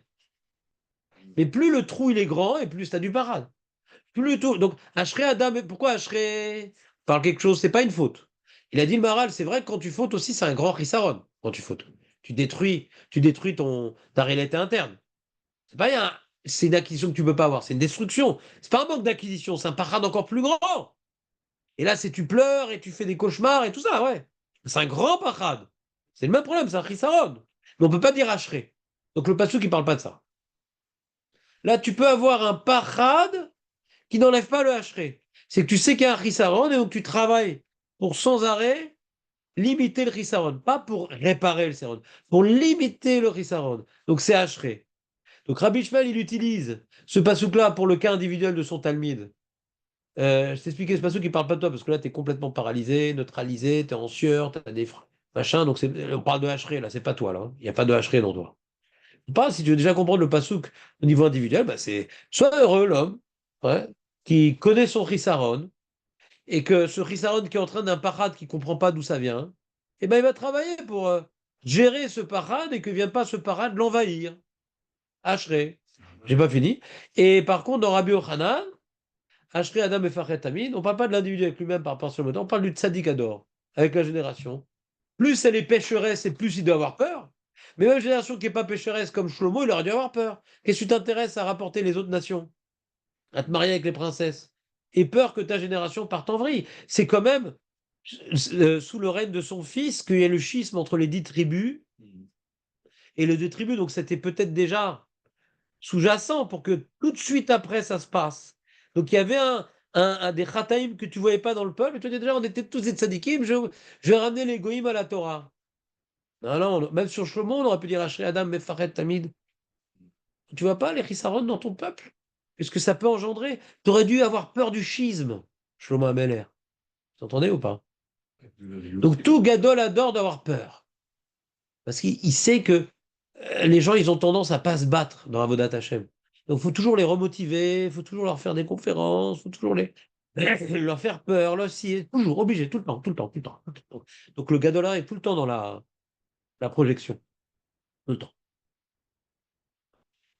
S1: Mais plus le trou il est grand, et plus tu as du parade. Plutôt. Donc, Ashrei Adam, pourquoi Ashrei parle quelque chose, c'est pas une faute. Il a dit le Maharal, c'est vrai que quand tu fautes aussi, c'est un grand chisaron. Quand tu fautes, tu détruis ta réalité interne. C'est pas c'est une acquisition que tu peux pas avoir, c'est une destruction. C'est pas un manque d'acquisition, c'est un parade encore plus grand. Et là, c'est tu pleures et tu fais des cauchemars et tout ça, ouais. C'est un grand parade. C'est le même problème, c'est un chisaron. Mais on peut pas dire Ashrei. Donc le pasuk, il parle pas de ça. Là, tu peux avoir un parade qui n'enlève pas le hacheret. C'est que tu sais qu'il y a un chisaron et donc tu travailles pour sans arrêt limiter le chisaron. Pas pour réparer le chisaron, pour limiter le chisaron. Donc c'est hacheret. Donc Rabbi Shmuel, il utilise ce pasouk-là pour le cas individuel de son talmide. Je t'expliquais ce pasouk qui parle pas de toi parce que là, tu es complètement paralysé, neutralisé, tu es en sueur, tu as des machin. Donc on parle de hacheret là, c'est pas toi là. Il n'y a pas de hacheret dans toi. Pas si tu veux déjà comprendre le pasouk au niveau individuel, bah c'est sois heureux l'homme, ouais, qui connaît son chisaron, et que ce Rissaron qui est en train d'un parade qui ne comprend pas d'où ça vient, eh ben, il va travailler pour gérer ce parade et que ne vienne pas ce parade l'envahir. Ashrei. J'ai pas fini. Et par contre, dans Rabbi Yochanan, Ashrei Adam et Fachet Amin, on ne parle pas de l'individu avec lui-même par rapport à ce mot, on parle du tzaddik ador, avec la génération. Plus elle est pécheresse et plus il doit avoir peur. Mais même une génération qui n'est pas pécheresse comme Shlomo, il aurait dû avoir peur. Qu'est-ce que tu t'intéresses à rapporter les autres nations? À te marier avec les princesses, et peur que ta génération parte en vrille. C'est quand même sous le règne de son fils qu'il y a le schisme entre les 10 tribus et les 2 tribus. Donc c'était peut-être déjà sous-jacent pour que tout de suite après ça se passe. Donc il y avait des chataïm que tu voyais pas dans le peuple. Et tu dis déjà, on était tous des tzadikim, je vais ramener les goïms à la Torah. Non, non, même sur Shlomo, on aurait pu dire Ashrei Adam Mefaret Tamid. Tu vois pas les chisaron dans ton peuple? Qu'est-ce que ça peut engendrer? Tu aurais dû avoir peur du schisme, Shlomo Ameler. Vous entendez ou pas? Donc tout Gadol adore d'avoir peur. Parce qu'il sait que les gens, ils ont tendance à pas se battre dans Avodat Hashem. Donc il faut toujours les remotiver, il faut toujours leur faire des conférences, il faut toujours leur faire peur, là aussi, toujours, obligé, tout le temps, tout le temps, tout le temps. Tout le temps. Donc le Gadola est tout le temps dans la projection, tout le temps.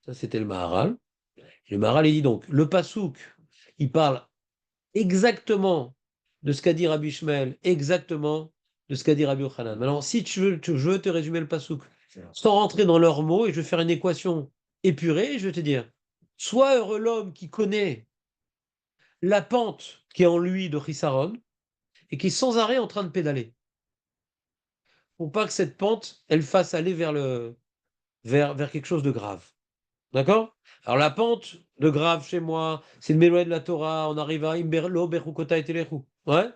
S1: Ça, c'était le Maharal. Et le Maharal, il dit donc, le Passouk, il parle exactement de ce qu'a dit Rabbi Ishmael, exactement de ce qu'a dit Rabbi Yochanan. Maintenant, si je veux te résumer le Passouk sans rentrer dans leurs mots, et je vais faire une équation épurée, je vais te dire, sois heureux l'homme qui connaît la pente qui est en lui de Chisaron et qui est sans arrêt en train de pédaler. Pour pas que cette pente, elle fasse aller vers quelque chose de grave. D'accord? Alors la pente de grave chez moi, c'est le Méloï de la Torah, on arrive à Imberlo, Berukota et Telechu. Ouais?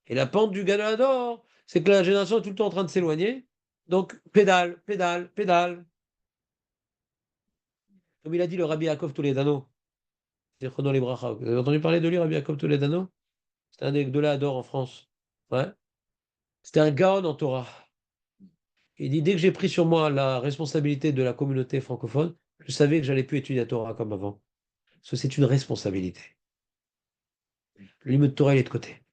S1: Et la pente du Galador, c'est que la génération est tout le temps en train de s'éloigner. Donc pédale, pédale, pédale. Comme il a dit le Rabbi Yaakov Toledano. Zichrono Libracha. Vous avez entendu parler de lui, Rabbi Yaakov Toledano? C'était un des Gdolador en France. Ouais? C'était un Gaon en Torah. Il dit, dès que j'ai pris sur moi la responsabilité de la communauté francophone, je savais que j'allais plus étudier la Torah comme avant. Parce que c'est une responsabilité. Le livre de Torah, il est de côté.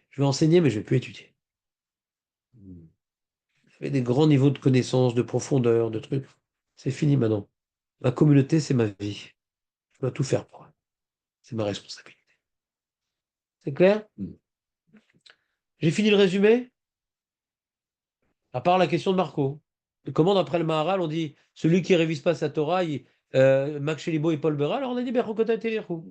S1: Je vais enseigner, mais je ne vais plus étudier. J'avais des grands niveaux de connaissances, de profondeur, de trucs. C'est fini maintenant. Ma communauté, c'est ma vie. Je dois tout faire pour elle. C'est ma responsabilité. C'est clair? J'ai fini le résumé? À part la question de Marco. Comment, d'après le Maharal, on dit celui qui révise pas sa Torah, Max Shelibo et Paul Bera, alors on a dit Berchokota Telechou.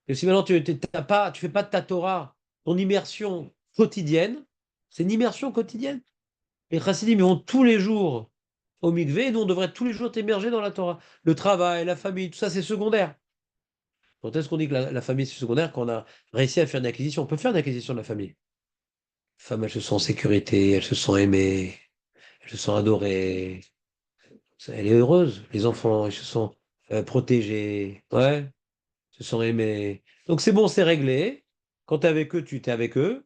S1: Et si maintenant tu fais pas de ta Torah ton immersion quotidienne, c'est une immersion quotidienne. Les chassidim, ils vont tous les jours au mikvé, et nous, on devrait tous les jours t'immerger dans la Torah. Le travail, la famille, tout ça, c'est secondaire. Quand est-ce qu'on dit que la famille, c'est secondaire? Quand on a réussi à faire une acquisition, on peut faire une acquisition de la famille. La femme, elle se sent en sécurité, elle se sent aimée, elle se sent adorée, elle est heureuse. Les enfants, ils se sentent protégés, ouais, ils se sentent aimés. Donc c'est bon, c'est réglé. Quand tu es avec eux, tu t'es avec eux.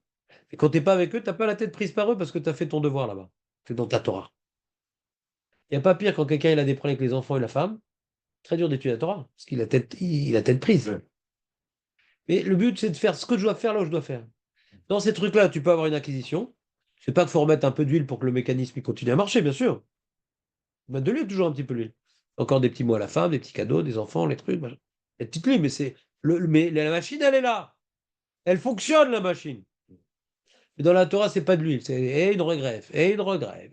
S1: Et quand t'es pas avec eux, t'as pas la tête prise par eux parce que tu as fait ton devoir là-bas. C'est dans ta Torah. Il n'y a pas pire quand quelqu'un il a des problèmes avec les enfants et la femme. Très dur d'étudier la Torah, parce qu'il a tête prise. Ouais. Mais le but, c'est de faire ce que je dois faire là où je dois faire. Dans ces trucs-là, tu peux avoir une acquisition. C'est pas qu'il faut remettre un peu d'huile pour que le mécanisme il continue à marcher, bien sûr. Mettre de l'huile, toujours un petit peu d'huile. Encore des petits mots à la femme, des petits cadeaux, des enfants, les trucs. Machin. Les petites huiles, mais mais la machine, elle est là. Elle fonctionne, la machine. Mais dans la Torah, c'est pas de l'huile. C'est une regreffe, et une regreffe.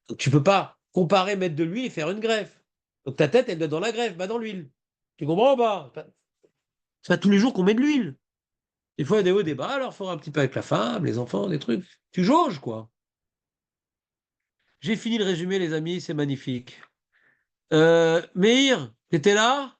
S1: Donc tu peux pas comparer mettre de l'huile et faire une greffe. Donc ta tête, elle doit être dans la greffe, pas dans l'huile. Tu comprends ou pas? C'est pas tous les jours qu'on met de l'huile. Des fois, il y a des hauts, des bas, alors il faut un petit peu avec la femme, les enfants, des trucs. Tu jauges, quoi. J'ai fini le résumé, les amis, c'est magnifique. Meir, t'étais là?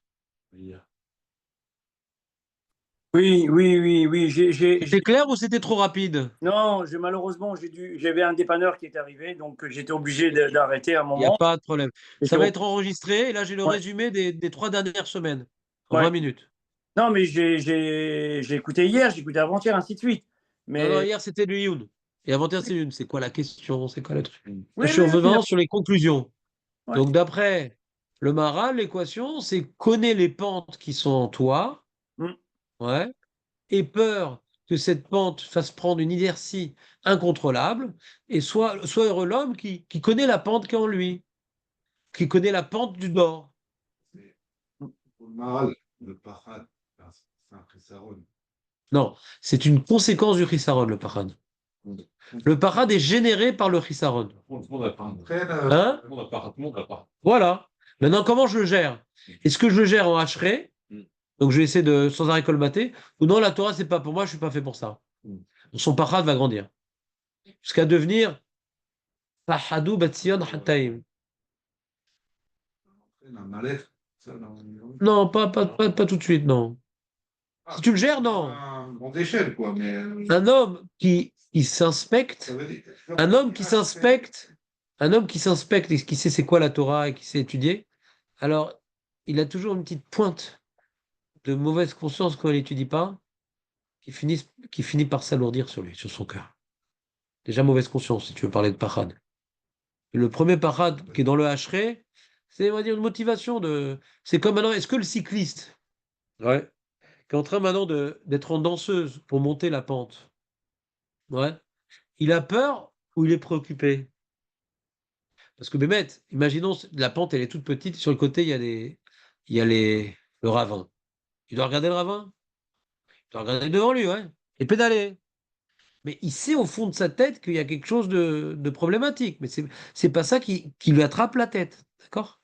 S3: Oui, oui, oui, oui.
S1: C'était clair ou c'était trop rapide?
S3: Non, malheureusement, j'avais un dépanneur qui est arrivé, donc j'étais obligé d'arrêter un
S1: Il n'y a
S3: moment.
S1: pas de problème.
S3: Et
S1: Ça
S3: puis,
S1: va être enregistré, et là, j'ai le
S3: ouais,
S1: résumé des 3 dernières semaines, en
S3: ouais.
S1: 20 minutes.
S3: Non, mais j'ai écouté hier, j'ai écouté avant-hier, ainsi de suite.
S1: Non, non,
S3: Mais
S1: hier, c'était le Youn. Et avant-hier, c'est une. C'est quoi la question? C'est quoi le truc? Là,
S3: oui,
S1: je suis
S3: oui, oui,
S1: revenant sur les conclusions.
S3: ouais.
S1: Donc, d'après le Maharal, l'équation, c'est connais les pentes qui sont en toi,
S3: Mm.
S1: ouais, et peur que cette pente fasse prendre une inertie incontrôlable, et soit heureux l'homme qui connaît la pente qui est en lui, qui connaît la pente du bord.
S2: Pour le Maral, le Pachat, c'est un Chessaron.
S1: Non, c'est une conséquence du chisaron, le parad. Le parad est généré par le chisaron.
S2: Tout le monde n'a pas.
S1: Hein?
S2: Tout le monde n'a pas. Tout le monde n'a pas.
S1: Voilà. Maintenant, comment je le gère? Est-ce que je le gère en hacheret? Donc, je vais essayer de sans arrêt colmater. Ou non, la Torah, c'est pas pour moi, je suis pas fait pour ça. Son parad va grandir. Jusqu'à devenir Pahadou Batsion Hataim.
S2: Un mal-être, ça, dans
S1: Non, pas tout de suite, non. Si tu le gères, non.
S2: un grande échelle, quoi, mais
S1: Un homme qui s'inspecte,
S2: ça veut dire.
S1: un homme qui s'inspecte, un homme qui s'inspecte et qui sait c'est quoi la Torah et qui sait étudier, alors il a toujours une petite pointe de mauvaise conscience quand il n'étudie pas, qui finit par s'alourdir sur lui, sur son cœur. Déjà mauvaise conscience, si tu veux parler de parade. Et le premier parade qui est dans le hacheret, c'est, on va dire, une motivation de. C'est comme maintenant, est-ce que le cycliste, ouais, qui est en train maintenant d'être en danseuse pour monter la pente, ouais, il a peur ou il est préoccupé? Parce que Bémet, imaginons, la pente, elle est toute petite, sur le côté, il y a le ravin. Il doit regarder le ravin, il doit regarder devant lui, ouais, et pédaler. Mais il sait au fond de sa tête qu'il y a quelque chose de problématique. Mais c'est pas ça qui lui attrape la tête. D'accord?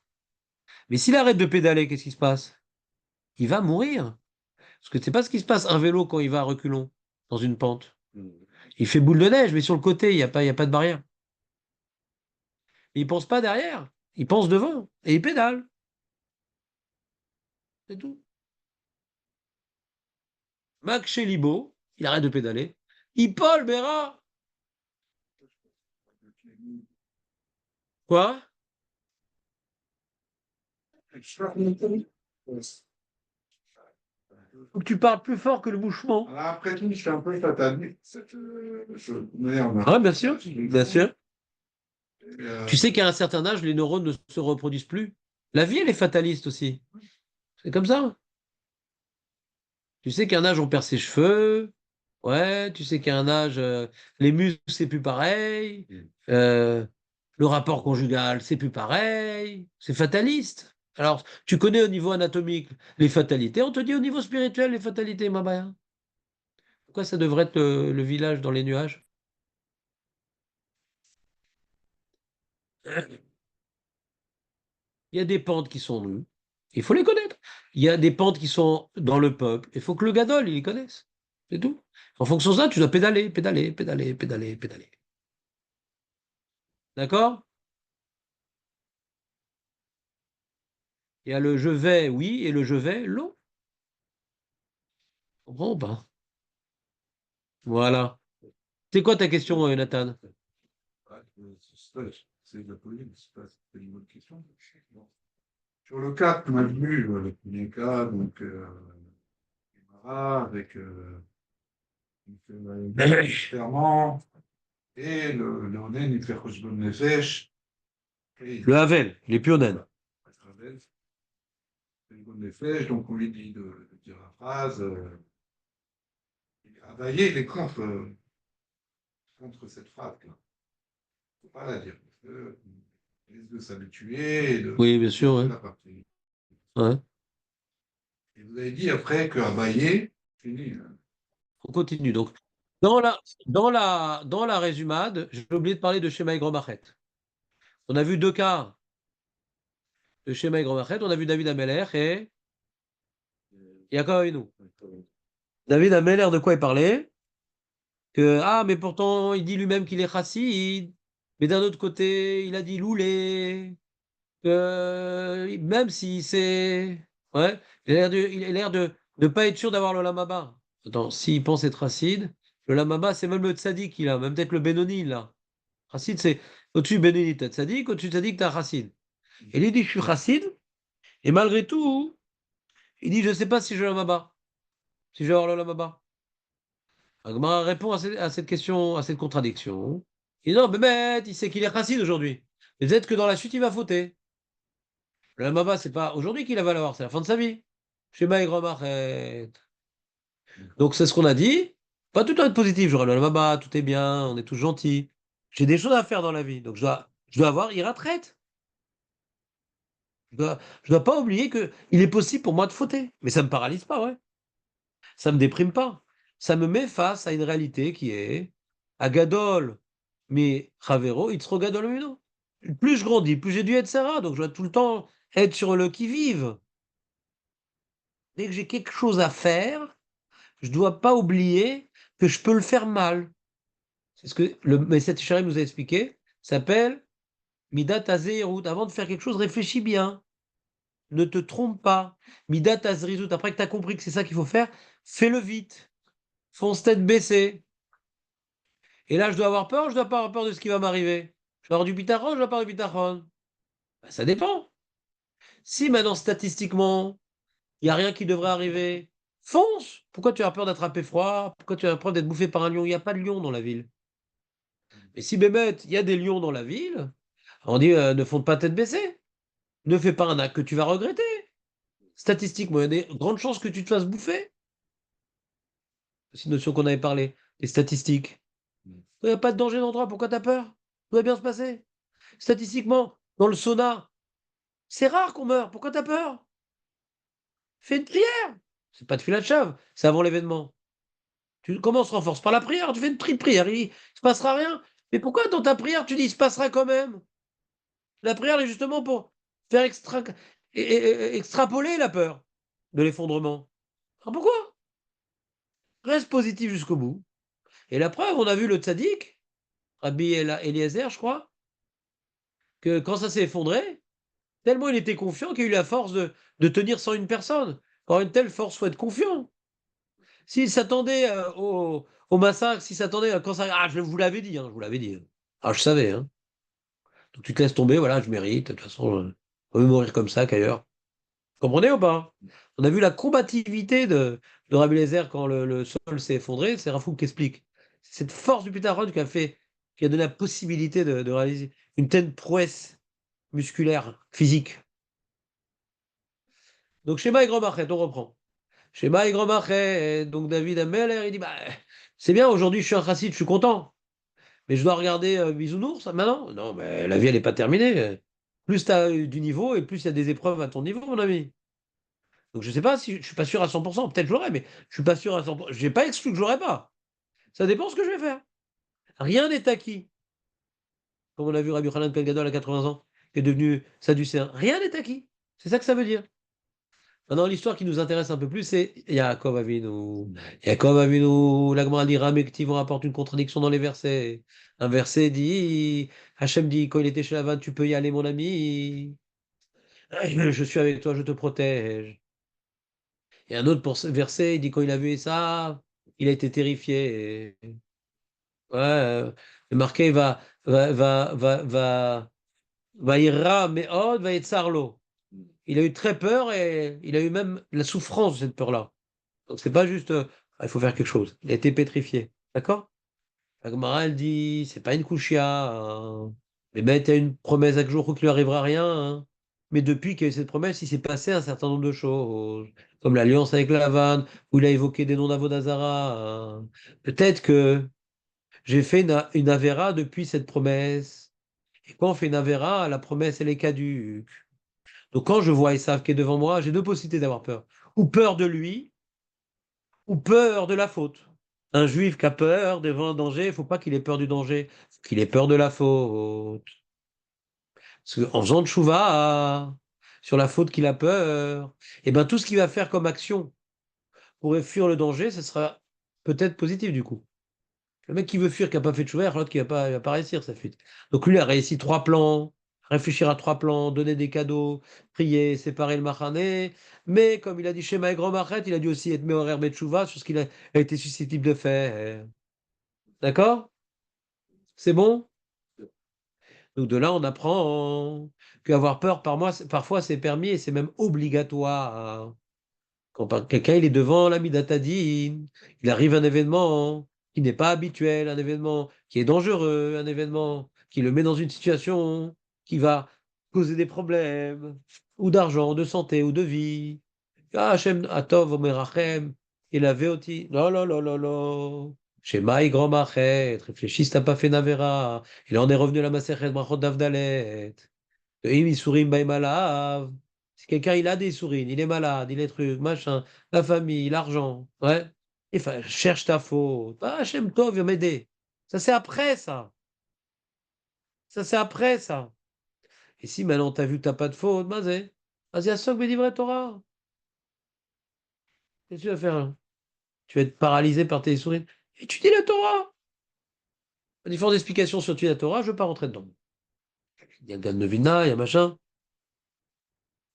S1: Mais s'il arrête de pédaler, qu'est-ce qui se passe? Il va mourir. Parce que c'est pas ce qui se passe un vélo quand il va à reculons dans une pente. Il fait boule de neige, mais sur le côté, il y a pas de barrière. Il pense pas derrière. Il pense devant. Et il pédale. C'est tout. Mac chez Libo, il arrête de pédaler. Il Paul Béra. Quoi? Faut que tu parles plus fort que le bouchement.
S2: Alors, après tout, je suis un peu fataliste. Merde.
S1: Ah, bien sûr. Bien sûr.
S2: Euh,
S1: Tu sais qu'à un certain âge, les neurones ne se reproduisent plus. La vie, elle est fataliste aussi. C'est comme ça. Tu sais qu'à un âge, on perd ses cheveux. Ouais, tu sais qu'à un âge, les muscles, c'est plus pareil. Euh, le rapport conjugal, c'est plus pareil. C'est fataliste. Alors, tu connais au niveau anatomique les fatalités. On te dit au niveau spirituel les fatalités, ma baya. Pourquoi ça devrait être le village dans les nuages? Il y a des pentes qui sont nues. Il faut les connaître. Il y a des pentes qui sont dans le peuple. Il faut que le gadol, il les connaisse. C'est tout. En fonction de ça, tu dois pédaler, pédaler, pédaler, pédaler, pédaler. D'accord? Il y a le je vais, oui, et le je vais, non. Comprends ou pas? Voilà. C'est quoi ta question, Nathan?
S2: c'est la police, c'est une bonne question. Bon. Sur le cas qu'on a vu, le premier cas, donc, avec clairement, et le Onen, il fait Khoshbon Nefesh, et
S1: Le Havel, les Pionen.
S2: Khoshbon Nefesh, donc on lui dit de dire la phrase, Abaye, il est contre cette phrase-là. Il ne faut pas la dire, parce que risque de s'habituer et
S1: Oui, bien sûr, ouais.
S2: la partie.
S1: Ouais.
S2: Et vous avez dit après que Abaye, fini.
S1: On continue. Donc, dans la résumade, j'ai oublié de parler de Shema Gromachet. On a vu deux cas de Shema Gromachet. On a vu David Ameler et Yaakov Avinu. David Ameler, de quoi il parlait? Que, ah, mais pourtant, il dit lui-même qu'il est chassid. Mais d'un autre côté, il a dit loulé. Que même si c'est. Ouais, il a l'air de ne pas être sûr d'avoir le lamaba. Attends, s'il pense être chassid, le lamaba, c'est même le tzaddik qu'il a, même peut-être le Benoni, là. Chassid, c'est au-dessus Benoni, t'as tzaddik, au-dessus tzaddik, t'as chassid. Et lui dit, je suis chassid, et malgré tout, il dit, je ne sais pas si je le lamaba, si je vais avoir le lamaba. Agmara répond à cette question, à cette contradiction. Il dit, non, mais il sait qu'il est chassid aujourd'hui. Mais peut-être que dans la suite, il va fauter. Le lamaba, c'est pas aujourd'hui qu'il va l'avoir, c'est la fin de sa vie. Shema et Gromachet. Donc c'est ce qu'on a dit. Pas tout le temps être positif. J'aurai le lamaba, tout est bien, on est tous gentils. J'ai des choses à faire dans la vie, donc je dois avoir iratraite. Je dois pas oublier que il est possible pour moi de fauter. Mais ça me paralyse pas, ouais. Ça me déprime pas. Ça me met face à une réalité qui est Agadol, mais Ravero, Itzro Gadol Mino. Plus je grandis, plus j'ai du etc. Donc je dois tout le temps être sur le qui-vive. Dès que j'ai quelque chose à faire, je ne dois pas oublier que je peux le faire mal. C'est ce que le Messie Charim nous a expliqué. Ça s'appelle Midat Azerut. Avant de faire quelque chose, réfléchis bien. ne te trompe pas. Midat azrizut, après que tu as compris que c'est ça qu'il faut faire, fais-le vite. Fonce tête baissée. Et là, je dois avoir peur, je dois pas avoir peur de ce qui va m'arriver. Je dois avoir du bitachon, je dois pas avoir du bitachon. Ben, ça dépend. Si maintenant, statistiquement, il n'y a rien qui devrait arriver, fonce. Pourquoi tu as peur d'attraper froid? Pourquoi tu as peur d'être bouffé par un lion? Il n'y a pas de lion dans la ville. Mais si Bémet, il y a des lions dans la ville, on dit ne fonde pas tête baissée. Ne fais pas un acte que tu vas regretter. Statistiquement, il y a des grandes chances que tu te fasses bouffer. C'est une notion qu'on avait parlé. Les statistiques. Il n'y a pas de danger d'endroit, pourquoi tu as peur? Tout va bien se passer. Statistiquement, dans le sauna, c'est rare qu'on meure, pourquoi tu as peur? Fais une prière. C'est pas de filat de chave, c'est avant l'événement. Comment on se renforce? Par la prière, tu fais une petite prière, il ne se passera rien. Mais pourquoi dans ta prière, tu dis il se passera quand même? La prière est justement pour faire extrapoler la peur de l'effondrement. Alors pourquoi? Reste positif jusqu'au bout. Et la preuve, on a vu le tzaddik, Rabbi Eliezer, je crois, que quand ça s'est effondré, tellement il était confiant qu'il a eu la force de tenir sans une personne. Quand une telle force, faut être confiant. S'il s'attendait au massacre, s'il s'attendait à quand ça. Ah, je vous l'avais dit, hein, je vous l'avais dit. Ah, je savais. Hein. Donc tu te laisses tomber, voilà, je mérite. De toute façon, vaut mieux mourir comme ça qu'ailleurs. Comprenez ou pas? On a vu la combativité de Rabbi Eliezer quand le sol s'est effondré, c'est Rafouk qui explique. C'est cette force du Putaron qui a donné la possibilité de réaliser une telle prouesse musculaire, physique. Donc Shema et Grand Machet, on reprend. Shema et Grand Machet, donc David Ameller, il dit bah, c'est bien, aujourd'hui je suis un chassid, je suis content. Mais je dois regarder Bisounours maintenant? Non, mais la vie elle n'est pas terminée. Plus tu as du niveau et plus il y a des épreuves à ton niveau, mon ami. Donc je sais pas si je suis pas sûr à 100%, peut-être j'aurai, mais je suis pas sûr à 100%. Je n'ai pas exclu que j'aurai pas. Ça dépend ce que je vais faire. Rien n'est acquis. Comme on a vu Rabbi Hanan Ben Gadol à 80 ans, qui est devenu sadducéen. Rien n'est acquis. C'est ça que ça veut dire. Maintenant, l'histoire qui nous intéresse un peu plus, c'est Yaakov Avinu. Yaakov Avinu, la Gemara dit Ramektiv, on rapporte une contradiction dans les versets. Un verset dit, Hachem dit, quand il était chez Lavan, tu peux y aller, mon ami. Je suis avec toi, je te protège. Et un autre verset, il dit, quand il a vu ça, il a été terrifié. Ouais, c'est marqué, va ira, mais va être sarlo. Il a eu très peur et il a eu même la souffrance de cette peur-là. Donc c'est pas juste il faut faire quelque chose. Il a été pétrifié. D'accord? La Gemara, elle dit, c'est pas une kushia. Hein. Mais ben, tu as une promesse à jour qu'il lui arrivera rien. Hein. Mais depuis qu'il y a eu cette promesse, il s'est passé un certain nombre de choses. Comme l'alliance avec Lavan, où il a évoqué des noms d'Avodazara. Hein. Peut-être que j'ai fait une avéra depuis cette promesse. Et quand on fait une avéra, la promesse, elle est caduque. Donc quand je vois Esav qui est devant moi, j'ai deux possibilités d'avoir peur. Ou peur de lui, ou peur de la faute. Un juif qui a peur devant un danger, il ne faut pas qu'il ait peur du danger, faut qu'il ait peur de la faute. Parce qu'en faisant tchouva sur la faute qu'il a peur, et ben tout ce qu'il va faire comme action pour fuir le danger, ce sera peut-être positif du coup. Le mec qui veut fuir, qui n'a pas fait de tchouva, l'autre qui va pas réussir sa fuite. Donc lui, il a réussi trois plans, réfléchir à trois plans, donner des cadeaux, prier, séparer le machané. Mais comme il a dit chez et Grand Machet, il a dû aussi être meorer Betchouva sur ce qu'il a été susceptible de faire. D'accord? C'est bon? Donc de là, on apprend qu'avoir peur parfois c'est permis et c'est même obligatoire. Quand quelqu'un il est devant la Midatadine, il arrive un événement qui n'est pas habituel, un événement qui est dangereux, un événement qui le met dans une situation qui va causer des problèmes, ou d'argent, de santé, ou de vie. Ah, Hachem Atov Omerachem, il avait aussi. Non, non, non, non, non. Shema grand machet, réfléchis, t'as pas fait Navera. Il en est revenu à la Masechet Brachot d'Avdalet. Im Isurim Baimalav. Si quelqu'un il a des sourines, il est malade, il est truc, machin, la famille, l'argent, ouais. Cherche ta faute. Ah, Hachem Tov, viens m'aider. Ça c'est après ça. Ça c'est après ça. Et si maintenant t'as vu que t'as pas de faute, vas-y à Sok Bedivre Torah. Qu'est-ce que tu vas faire là? Tu vas être paralysé par tes sourines. Étudie la Torah. Différentes explications sur étudier la Torah, je ne veux pas rentrer dedans. Il y a Gan Novina, il y a machin.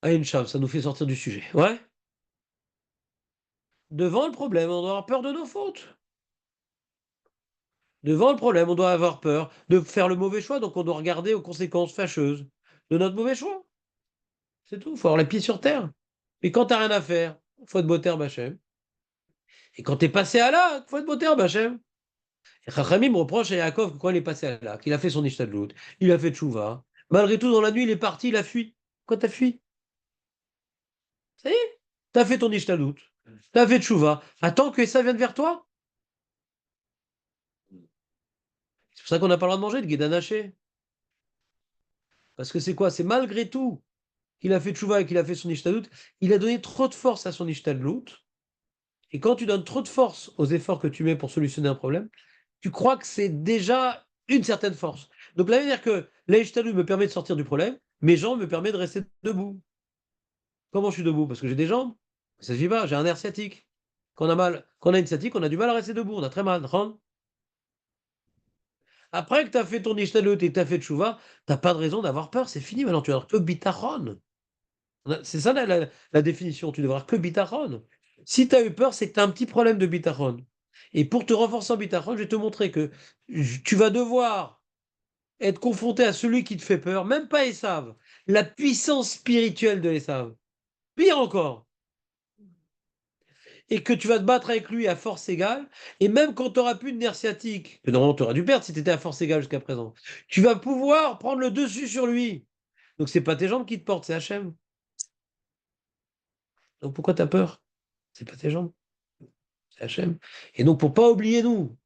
S1: Aïn Shav, ça nous fait sortir du sujet. Ouais. Devant le problème, on doit avoir peur de nos fautes. Devant le problème, on doit avoir peur de faire le mauvais choix, donc on doit regarder aux conséquences fâcheuses de notre mauvais choix. C'est tout, il faut avoir les pieds sur terre. Et quand t'as rien à faire, faut être boter Bachem. Et quand t'es passé à là, faut être boter Bachem. Et Chachamim reproche à Yaakov que quand il est passé à là, qu'il a fait son ishtadlout, il a fait tchouva. Malgré tout, dans la nuit, il est parti, il a fui. Pourquoi t'as fui? Ça y est, t'as fait ton ishtadlout, t'as fait tchouva. Attends que ça vienne vers toi. C'est pour ça qu'on n'a pas le droit de manger de guédanaché. Parce que c'est quoi? C'est malgré tout qu'il a fait tchouva et qu'il a fait son ishtadlout. Il a donné trop de force à son ishtadlout. Et quand tu donnes trop de force aux efforts que tu mets pour solutionner un problème, tu crois que c'est déjà une certaine force. Donc, la manière que l'Aishtalu me permet de sortir du problème, mes jambes me permettent de rester debout. Comment je suis debout? Parce que j'ai des jambes. Ça ne suffit pas, j'ai un nerf sciatique. Quand on a mal, quand on a une sciatique, on a du mal à rester debout, on a très mal. Après que tu as fait ton Ishtalut et que tu as fait Tchouva, tu n'as pas de raison d'avoir peur, c'est fini maintenant, tu n'as que bitachon. C'est ça la définition, tu devras avoir que bitachon. Si tu as eu peur, c'est que tu as un petit problème de bitachon. Et pour te renforcer en bitachon, je vais te montrer que tu vas devoir être confronté à celui qui te fait peur, même pas Esav, la puissance spirituelle de Esav. Pire encore. Et que tu vas te battre avec lui à force égale, et même quand tu n'auras plus de nerf sciatique, que normalement tu aurais dû perdre si tu étais à force égale jusqu'à présent, tu vas pouvoir prendre le dessus sur lui. Donc c'est pas tes jambes qui te portent, c'est Hachem. Donc pourquoi tu as peur? C'est pas tes jambes, c'est Hachem. Et donc pour pas oublier nous,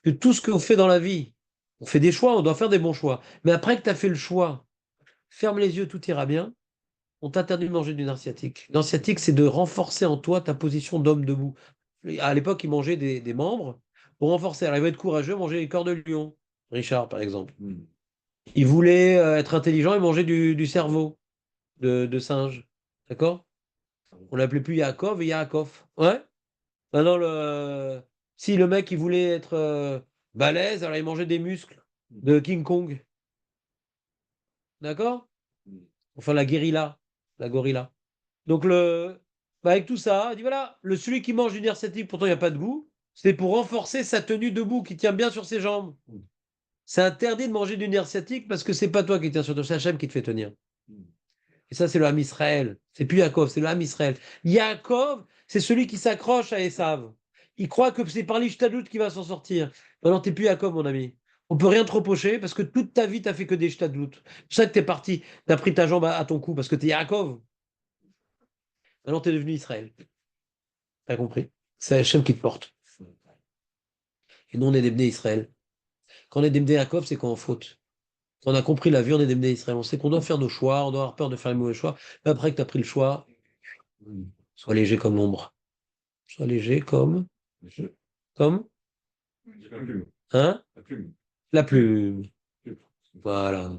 S1: que tout ce qu'on fait dans la vie, on fait des choix, on doit faire des bons choix. Mais après que tu as fait le choix, ferme les yeux, tout ira bien. On t'interdit de manger du nerf sciatique. Le nerf sciatique, c'est de renforcer en toi ta position d'homme debout. À l'époque, il mangeait des membres pour renforcer. Alors, il va être courageux, manger les corps de lion. Richard, par exemple. Il voulait être intelligent et manger du cerveau de singe. D'accord? On l'appelait plus Yaakov et Yaakov. Ouais? Maintenant, si le mec, il voulait être balèze, alors il mangeait des muscles de King Kong. D'accord? Enfin, la guérilla, la gorilla. Donc, avec tout ça, il dit voilà, celui qui mange du nerf sciatique, pourtant il n'y a pas de goût, c'est pour renforcer sa tenue debout, qui tient bien sur ses jambes. C'est interdit de manger du nerf sciatique parce que c'est pas toi qui tiens sur ton, c'est Hachem qui te fait tenir. Et ça, c'est le Ham Israël. C'est plus Yaakov, c'est le Ham Israël. Yaakov, c'est celui qui s'accroche à Esav. Il croit que c'est par l'Ishtadlout qu'il va s'en sortir. Non, t'es plus Yaakov, mon ami. On peut rien te reprocher parce que toute ta vie, t'as fait que des Ishtadlout. C'est pour ça que t'es parti, t'as pris ta jambe à ton cou parce que t'es Yaakov. Maintenant, t'es devenu Israël. T'as compris? C'est Hachem qui te porte. Et nous, on est des Bnei Israël. Quand on est des Bnei Yaakov, c'est qu'on est en faute. Quand on a compris la vie, on est des Bnei Israël. On sait qu'on doit faire nos choix, on doit avoir peur de faire les mauvais choix. Mais après que tu as pris le choix, sois léger comme l'ombre. Sois léger comme. Comme.
S2: La plume.
S1: Hein?
S2: La plume.
S1: La plume. Voilà.